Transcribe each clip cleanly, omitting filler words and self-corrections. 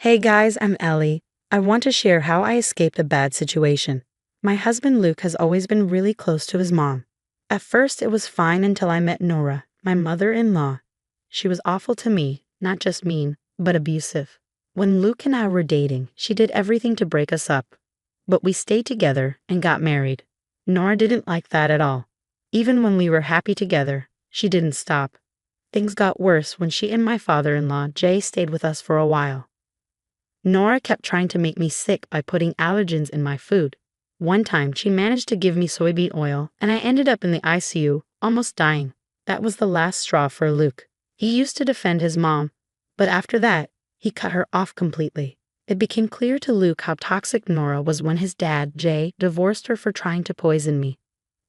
Hey guys, I'm Ellie. I want to share how I escaped a bad situation. My husband Luke has always been really close to his mom. At first, it was fine until I met Nora, my mother-in-law. She was awful to me, not just mean, but abusive. When Luke and I were dating, she did everything to break us up. But we stayed together and got married. Nora didn't like that at all. Even when we were happy together, she didn't stop. Things got worse when she and my father-in-law, Jay, stayed with us for a while. Nora kept trying to make me sick by putting allergens in my food. One time, she managed to give me soybean oil, and I ended up in the ICU, almost dying. That was the last straw for Luke. He used to defend his mom, but after that, he cut her off completely. It became clear to Luke how toxic Nora was when his dad, Jay, divorced her for trying to poison me.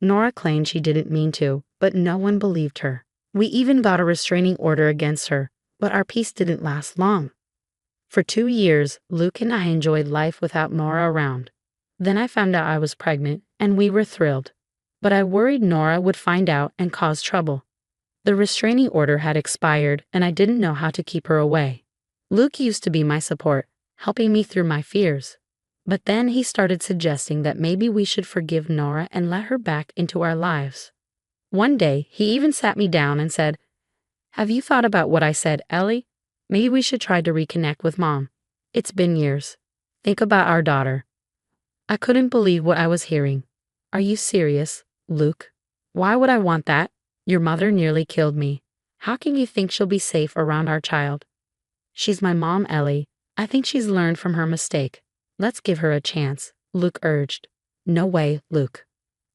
Nora claimed she didn't mean to, but no one believed her. We even got a restraining order against her, but our peace didn't last long. For 2 years, Luke and I enjoyed life without Nora around. Then I found out I was pregnant, and we were thrilled. But I worried Nora would find out and cause trouble. The restraining order had expired, and I didn't know how to keep her away. Luke used to be my support, helping me through my fears. But then he started suggesting that maybe we should forgive Nora and let her back into our lives. One day, he even sat me down and said, "Have you thought about what I said, Ellie? Maybe we should try to reconnect with Mom. It's been years. Think about our daughter." I couldn't believe what I was hearing. "Are you serious, Luke? Why would I want that? Your mother nearly killed me. How can you think she'll be safe around our child?" "She's my mom, Ellie. I think she's learned from her mistake. Let's give her a chance," Luke urged. "No way, Luke.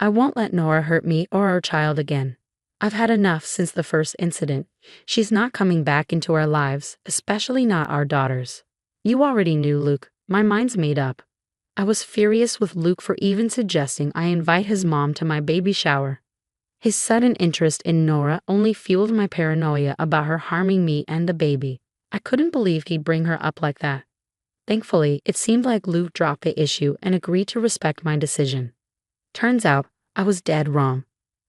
I won't let Nora hurt me or our child again. I've had enough since the first incident. She's not coming back into our lives, especially not our daughters." "You already knew, Luke. My mind's made up." I was furious with Luke for even suggesting I invite his mom to my baby shower. His sudden interest in Nora only fueled my paranoia about her harming me and the baby. I couldn't believe he'd bring her up like that. Thankfully, it seemed like Luke dropped the issue and agreed to respect my decision. Turns out, I was dead wrong.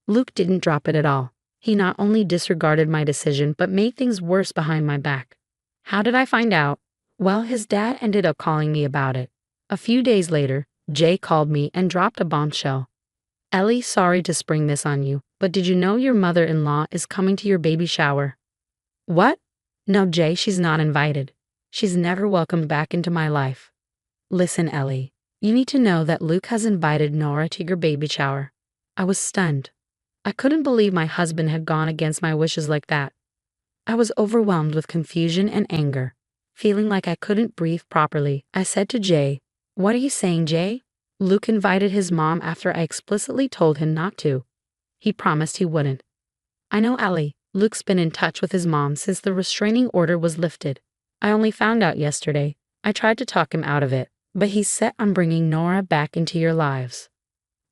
Luke didn't drop it at all. He not only disregarded my decision but made things worse behind my back. How did I find out? Well, his dad ended up calling me about it. A few days later, Jay called me and dropped a bombshell. "Ellie, sorry to spring this on you, but did you know your mother-in-law is coming to your baby shower?" "What?" "No, Jay, she's not invited. She's never welcomed back into my life." "Listen, Ellie, you need to know that Luke has invited Nora to your baby shower." I was stunned. I couldn't believe my husband had gone against my wishes like that. I was overwhelmed with confusion and anger. Feeling like I couldn't breathe properly, I said to Jay, "What are you saying, Jay? Luke invited his mom after I explicitly told him not to. He promised he wouldn't." "I know, Ellie. Luke's been in touch with his mom since the restraining order was lifted. I only found out yesterday. I tried to talk him out of it, but he's set on bringing Nora back into your lives."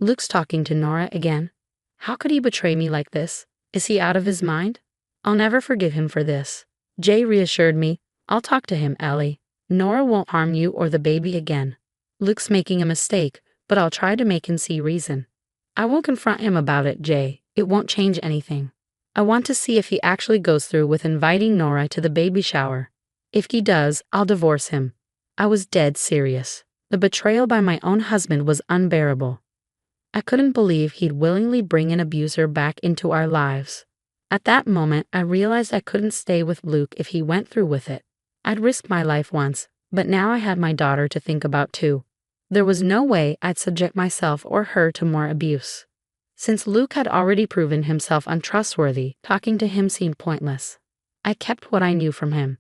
"Luke's talking to Nora again? How could he betray me like this? Is he out of his mind? I'll never forgive him for this." Jay reassured me, "I'll talk to him, Ellie. Nora won't harm you or the baby again. Luke's making a mistake, but I'll try to make him see reason." "I won't confront him about it, Jay. It won't change anything. I want to see if he actually goes through with inviting Nora to the baby shower. If he does, I'll divorce him." I was dead serious. The betrayal by my own husband was unbearable. I couldn't believe he'd willingly bring an abuser back into our lives. At that moment, I realized I couldn't stay with Luke if he went through with it. I'd risked my life once, but now I had my daughter to think about too. There was no way I'd subject myself or her to more abuse. Since Luke had already proven himself untrustworthy, talking to him seemed pointless. I kept what I knew from him.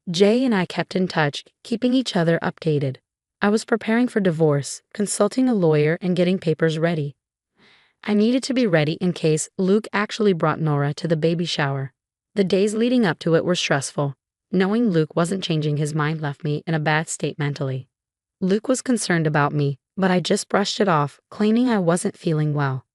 Jay and I kept in touch, keeping each other updated. I was preparing for divorce, consulting a lawyer and getting papers ready. I needed to be ready in case Luke actually brought Nora to the baby shower. The days leading up to it were stressful. Knowing Luke wasn't changing his mind left me in a bad state mentally. Luke was concerned about me, but I just brushed it off, claiming I wasn't feeling well.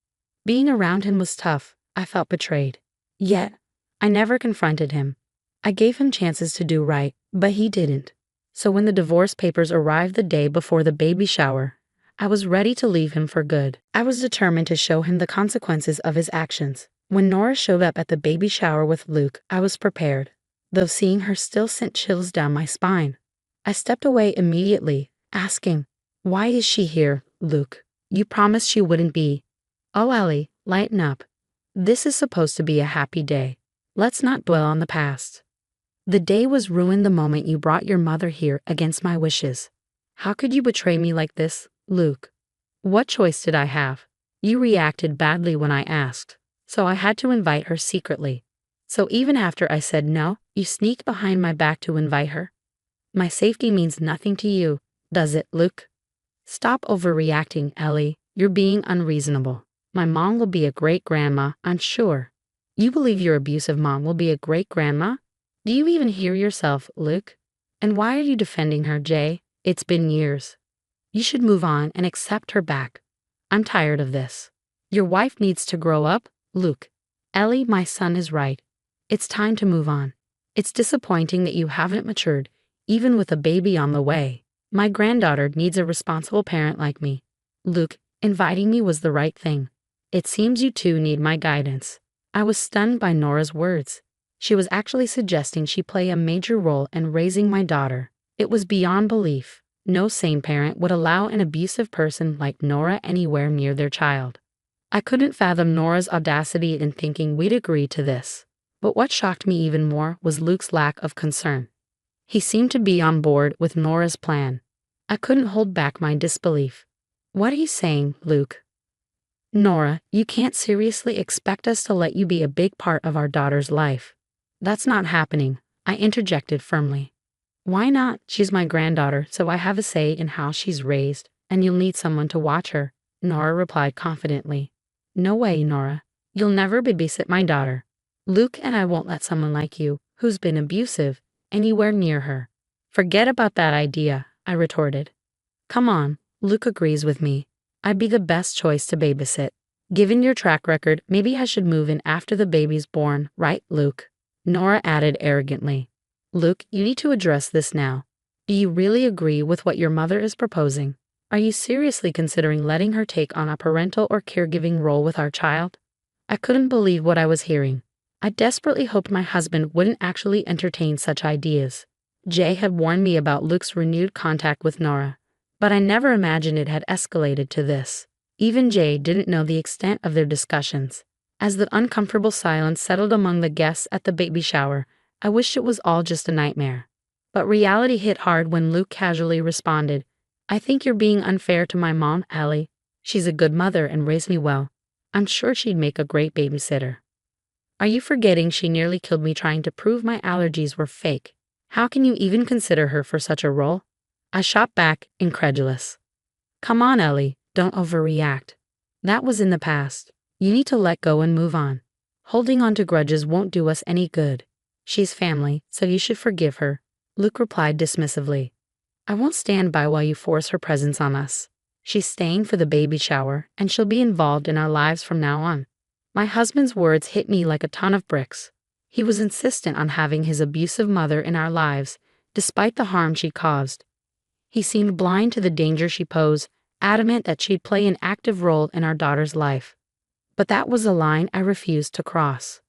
Being around him was tough. I felt betrayed. Yet, I never confronted him. I gave him chances to do right, but he didn't. So when the divorce papers arrived the day before the baby shower, I was ready to leave him for good. I was determined to show him the consequences of his actions. When Nora showed up at the baby shower with Luke, I was prepared, though seeing her still sent chills down my spine. I stepped away immediately, asking, "Why is she here, Luke? You promised she wouldn't be." "Oh, Ellie, lighten up. This is supposed to be a happy day. Let's not dwell on the past. The day was ruined the moment you brought your mother here against my wishes. How could you betray me like this, Luke? What choice did I have? You reacted badly when I asked, so I had to invite her secretly. So even after I said no, you sneaked behind my back to invite her? My safety means nothing to you, does it, Luke? Stop overreacting, Ellie. You're being unreasonable. My mom will be a great grandma, I'm sure. You believe your abusive mom will be a great grandma? Do you even hear yourself, Luke? And why are you defending her, Jay? It's been years. You should move on and accept her back. I'm tired of this. Your wife needs to grow up, Luke. Ellie, my son is right. It's time to move on. It's disappointing that you haven't matured, even with a baby on the way. My granddaughter needs a responsible parent like me. Luke, inviting me was the right thing. It seems you two need my guidance. I was stunned by Nora's words. She was actually suggesting she play a major role in raising my daughter. It was beyond belief. No sane parent would allow an abusive person like Nora anywhere near their child. I couldn't fathom Nora's audacity in thinking we'd agree to this. But what shocked me even more was Luke's lack of concern. He seemed to be on board with Nora's plan. I couldn't hold back my disbelief. What are you saying, Luke? Nora, you can't seriously expect us to let you be a big part of our daughter's life. That's not happening, I interjected firmly. Why not? She's my granddaughter, so I have a say in how she's raised, and you'll need someone to watch her, Nora replied confidently. No way, Nora. You'll never babysit my daughter. Luke and I won't let someone like you, who's been abusive, anywhere near her. Forget about that idea, I retorted. Come on, Luke agrees with me. I'd be the best choice to babysit. Given your track record, maybe I should move in after the baby's born, right, Luke? Nora added arrogantly. Luke, you need to address this now. Do you really agree with what your mother is proposing? Are you seriously considering letting her take on a parental or caregiving role with our child? I couldn't believe what I was hearing. I desperately hoped my husband wouldn't actually entertain such ideas. Jay had warned me about Luke's renewed contact with Nora, but I never imagined it had escalated to this. Even Jay didn't know the extent of their discussions. As the uncomfortable silence settled among the guests at the baby shower, I wished it was all just a nightmare. But reality hit hard when Luke casually responded, I think you're being unfair to my mom, Ellie. She's a good mother and raised me well. I'm sure she'd make a great babysitter. Are you forgetting she nearly killed me trying to prove my allergies were fake? How can you even consider her for such a role? I shot back, incredulous. Come on, Ellie, don't overreact. That was in the past. You need to let go and move on. Holding on to grudges won't do us any good. She's family, so you should forgive her, Luke replied dismissively. I won't stand by while you force her presence on us. She's staying for the baby shower, and she'll be involved in our lives from now on. My husband's words hit me like a ton of bricks. He was insistent on having his abusive mother in our lives, despite the harm she caused. He seemed blind to the danger she posed, adamant that she'd play an active role in our daughter's life. But that was a line I refused to cross.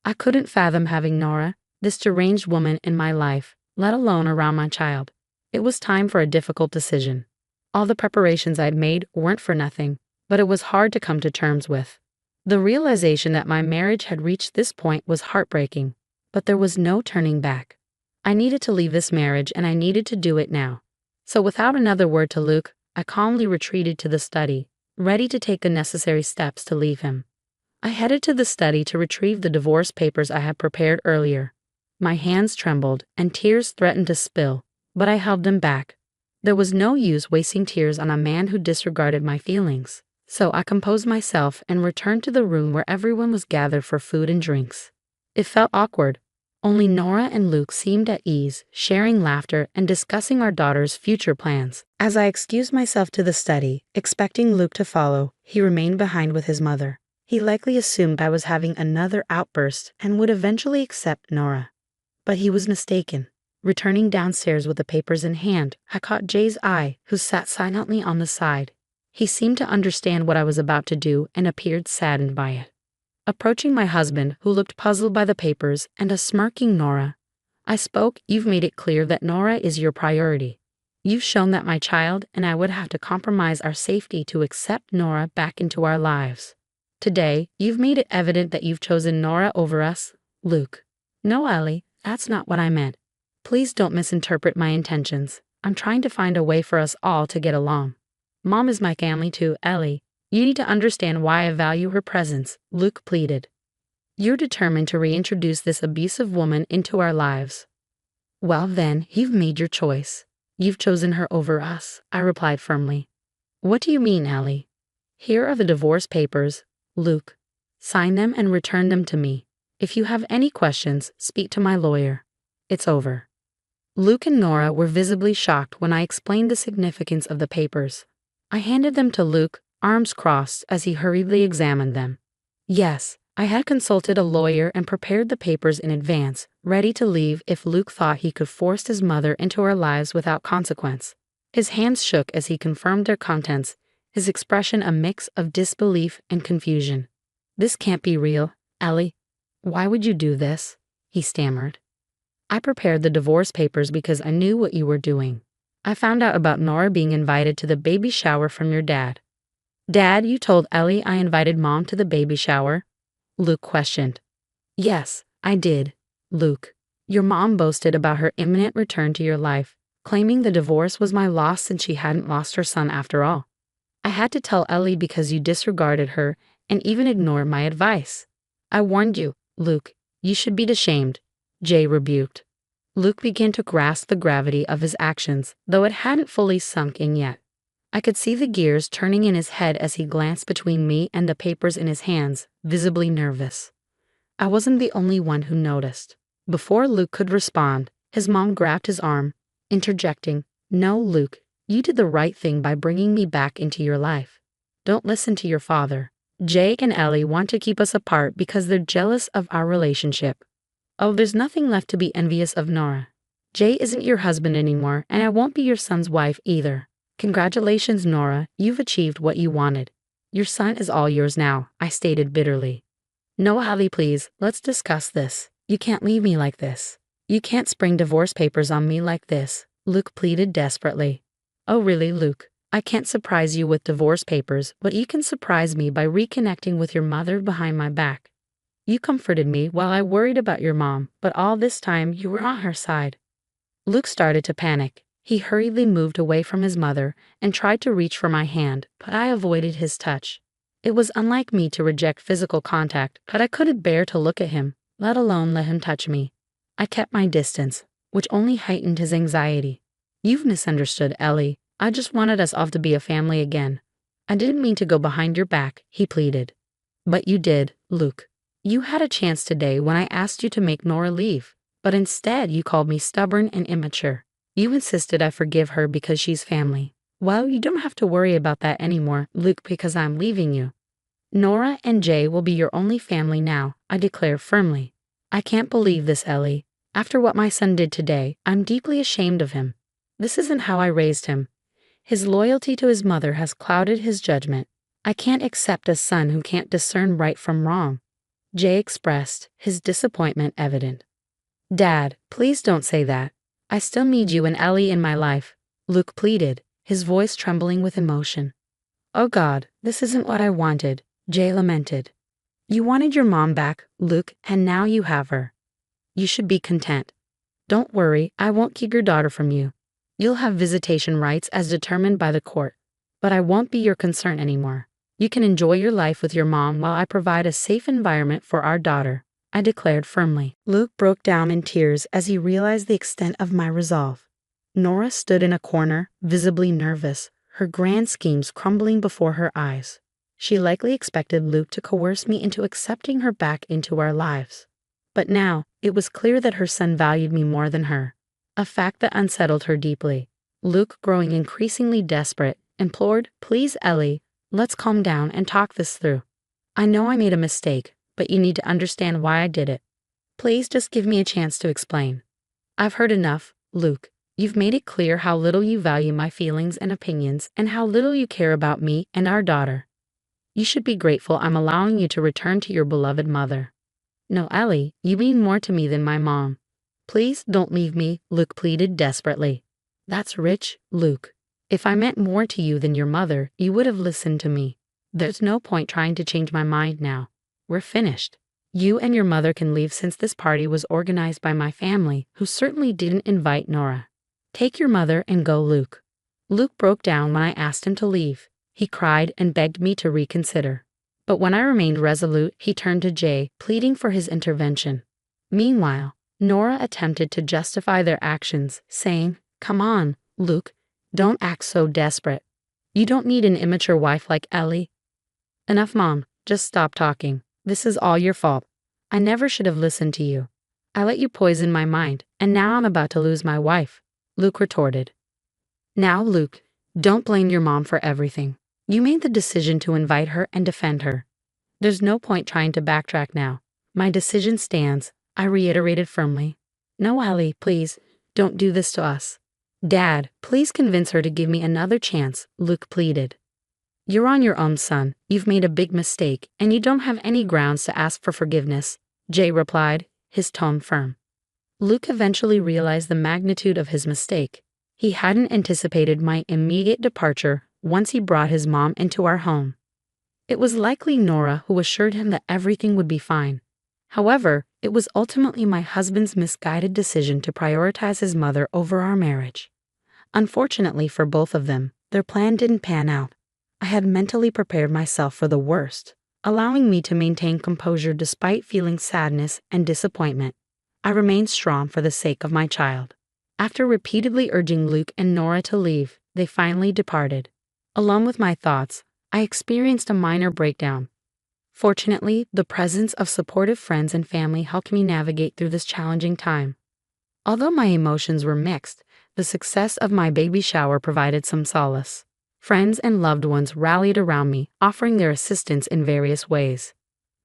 I couldn't fathom having Nora, this deranged woman, in my life, let alone around my child. It was time for a difficult decision. All the preparations I'd made weren't for nothing, but it was hard to come to terms with. The realization that my marriage had reached this point was heartbreaking, but there was no turning back. I needed to leave this marriage, and I needed to do it now. So without another word to Luke, I calmly retreated to the study, ready to take the necessary steps to leave him. I headed to the study to retrieve the divorce papers I had prepared earlier. My hands trembled, and tears threatened to spill, but I held them back. There was no use wasting tears on a man who disregarded my feelings, so I composed myself and returned to the room where everyone was gathered for food and drinks. It felt awkward. Only Nora and Luke seemed at ease, sharing laughter and discussing our daughter's future plans. As I excused myself to the study, expecting Luke to follow, he remained behind with his mother. He likely assumed I was having another outburst and would eventually accept Nora. But he was mistaken. Returning downstairs with the papers in hand, I caught Jay's eye, who sat silently on the side. He seemed to understand what I was about to do and appeared saddened by it. Approaching my husband, who looked puzzled by the papers, and a smirking Nora, I spoke. You've made it clear that Nora is your priority. You've shown that my child and I would have to compromise our safety to accept Nora back into our lives. Today, you've made it evident that you've chosen Nora over us, Luke. No, Ellie, that's not what I meant. Please don't misinterpret my intentions. I'm trying to find a way for us all to get along. Mom is my family too, Ellie. You need to understand why I value her presence, Luke pleaded. You're determined to reintroduce this abusive woman into our lives. Well then, you've made your choice. You've chosen her over us, I replied firmly. What do you mean, Ellie? Here are the divorce papers, Luke. Sign them and return them to me. If you have any questions, speak to my lawyer. It's over. Luke and Nora were visibly shocked when I explained the significance of the papers. I handed them to Luke, arms crossed, as he hurriedly examined them. Yes, I had consulted a lawyer and prepared the papers in advance, ready to leave if Luke thought he could force his mother into our lives without consequence. His hands shook as he confirmed their contents, his expression a mix of disbelief and confusion. This can't be real, Ellie. Why would you do this? He stammered. I prepared the divorce papers because I knew what you were doing. I found out about Nora being invited to the baby shower from your dad. Dad, you told Ellie I invited Mom to the baby shower? Luke questioned. Yes, I did, Luke. Your mom boasted about her imminent return to your life, claiming the divorce was my loss since she hadn't lost her son after all. I had to tell Ellie because you disregarded her and even ignored my advice. I warned you, Luke. You should be ashamed, Jay rebuked. Luke began to grasp the gravity of his actions, though it hadn't fully sunk in yet. I could see the gears turning in his head as he glanced between me and the papers in his hands, visibly nervous. I wasn't the only one who noticed. Before Luke could respond, his mom grabbed his arm, interjecting, No, Luke, you did the right thing by bringing me back into your life. Don't listen to your father. Jake and Ellie want to keep us apart because they're jealous of our relationship. Oh, there's nothing left to be envious of, Nora. Jay isn't your husband anymore, and I won't be your son's wife either. Congratulations, Nora, you've achieved what you wanted. Your son is all yours now, I stated bitterly. No, Ellie, please, let's discuss this. You can't leave me like this. You can't spring divorce papers on me like this, Luke pleaded desperately. Oh really, Luke? I can't surprise you with divorce papers, but you can surprise me by reconnecting with your mother behind my back. You comforted me while I worried about your mom, but all this time you were on her side. Luke started to panic. He hurriedly moved away from his mother and tried to reach for my hand, but I avoided his touch. It was unlike me to reject physical contact, but I couldn't bear to look at him, let alone let him touch me. I kept my distance, which only heightened his anxiety. You've misunderstood, Ellie. I just wanted us all to be a family again. I didn't mean to go behind your back, he pleaded. But you did, Luke. You had a chance today when I asked you to make Nora leave, but instead you called me stubborn and immature. You insisted I forgive her because she's family. Well, you don't have to worry about that anymore, Luke, because I'm leaving you. Nora and Jay will be your only family now, I declare firmly. I can't believe this, Ellie. After what my son did today, I'm deeply ashamed of him. This isn't how I raised him. His loyalty to his mother has clouded his judgment. I can't accept a son who can't discern right from wrong. Jay expressed, his disappointment evident. Dad, please don't say that. I still need you and Ellie in my life, Luke pleaded, his voice trembling with emotion. Oh God, this isn't what I wanted, Jay lamented. You wanted your mom back, Luke, and now you have her. You should be content. Don't worry, I won't keep your daughter from you. You'll have visitation rights as determined by the court, but I won't be your concern anymore. You can enjoy your life with your mom while I provide a safe environment for our daughter, I declared firmly. Luke broke down in tears as he realized the extent of my resolve. Nora stood in a corner, visibly nervous, her grand schemes crumbling before her eyes. She likely expected Luke to coerce me into accepting her back into our lives. But now, it was clear that her son valued me more than her, a fact that unsettled her deeply. Luke, growing increasingly desperate, implored, Please, Ellie, let's calm down and talk this through. I know I made a mistake, but you need to understand why I did it. Please just give me a chance to explain. I've heard enough, Luke. You've made it clear how little you value my feelings and opinions and how little you care about me and our daughter. You should be grateful I'm allowing you to return to your beloved mother. No, Ellie, you mean more to me than my mom. Please don't leave me, Luke pleaded desperately. That's rich, Luke. If I meant more to you than your mother, you would have listened to me. There's no point trying to change my mind now. We're finished. You and your mother can leave since this party was organized by my family, who certainly didn't invite Nora. Take your mother and go, Luke. Luke broke down when I asked him to leave. He cried and begged me to reconsider. But when I remained resolute, he turned to Jay, pleading for his intervention. Meanwhile, Nora attempted to justify their actions, saying, "Come on, Luke, don't act so desperate. You don't need an immature wife like Ellie." Enough, Mom, just stop talking. This is all your fault. I never should have listened to you. I let you poison my mind, and now I'm about to lose my wife, Luke retorted. Now, Luke, don't blame your mom for everything. You made the decision to invite her and defend her. There's no point trying to backtrack now. My decision stands, I reiterated firmly. No, Ellie, please, don't do this to us. Dad, please convince her to give me another chance, Luke pleaded. You're on your own, son. You've made a big mistake, and you don't have any grounds to ask for forgiveness, Jay replied, his tone firm. Luke eventually realized the magnitude of his mistake. He hadn't anticipated my immediate departure once he brought his mom into our home. It was likely Nora who assured him that everything would be fine. However, it was ultimately my husband's misguided decision to prioritize his mother over our marriage. Unfortunately for both of them, their plan didn't pan out. I had mentally prepared myself for the worst, allowing me to maintain composure despite feeling sadness and disappointment. I remained strong for the sake of my child. After repeatedly urging Luke and Nora to leave, they finally departed. Alone with my thoughts, I experienced a minor breakdown. Fortunately, the presence of supportive friends and family helped me navigate through this challenging time. Although my emotions were mixed, the success of my baby shower provided some solace. Friends and loved ones rallied around me, offering their assistance in various ways.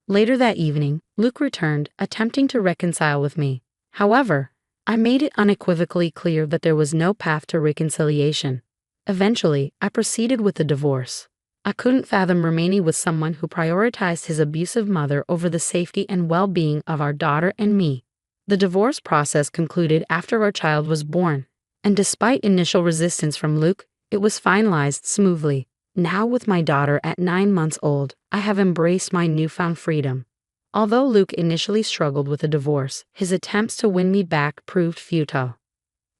Later that evening, Luke returned, attempting to reconcile with me. However, I made it unequivocally clear that there was no path to reconciliation. Eventually, I proceeded with the divorce. I couldn't fathom remaining with someone who prioritized his abusive mother over the safety and well-being of our daughter and me. The divorce process concluded after our child was born, and despite initial resistance from Luke, it was finalized smoothly. Now with my daughter at 9 months old, I have embraced my newfound freedom. Although Luke initially struggled with a divorce, his attempts to win me back proved futile.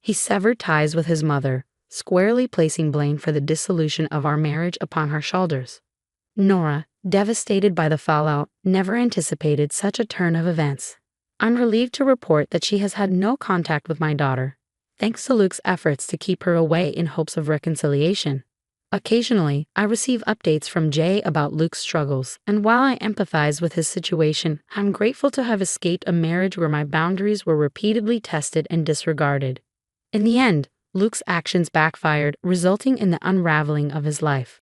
He severed ties with his mother, squarely placing blame for the dissolution of our marriage upon her shoulders. Nora, devastated by the fallout, never anticipated such a turn of events. I'm relieved to report that she has had no contact with my daughter, thanks to Luke's efforts to keep her away in hopes of reconciliation. Occasionally, I receive updates from Jay about Luke's struggles, and while I empathize with his situation, I'm grateful to have escaped a marriage where my boundaries were repeatedly tested and disregarded. In the end, Luke's actions backfired, resulting in the unraveling of his life.